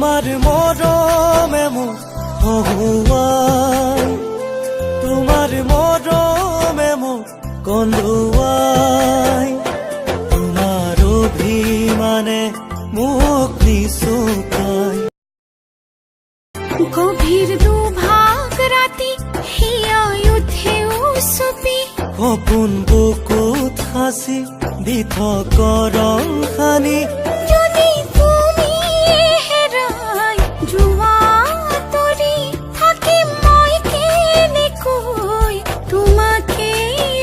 তোমাৰ মৰমে মোক হহুৱাই, তোমাৰ মৰমে মোক কন্দুৱাই, তোমাৰ অভিমানে মোক নিচুকাই। গভীৰ দুভাগ ৰাতি হিয়াই উঠে উচুপি, সপোন বুকুত সাঁচি দি থক ৰং সানি। যদি তুমি হেৰাই যোৱা তৰি, থাকিম মই কেনেকৈ তোমাকে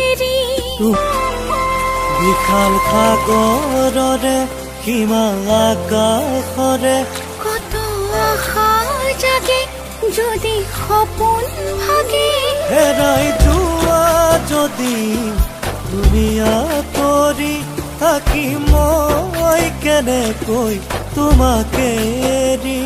এৰি। বিশাল সাগৰৰে সীমা আকাশৰে কত আশা জাগে যদি সপোন ভাগে। হেৰাই যোৱা যদি তুমি আঁতৰি, থাকিম মই কেনেকৈ তোমাকে এৰি।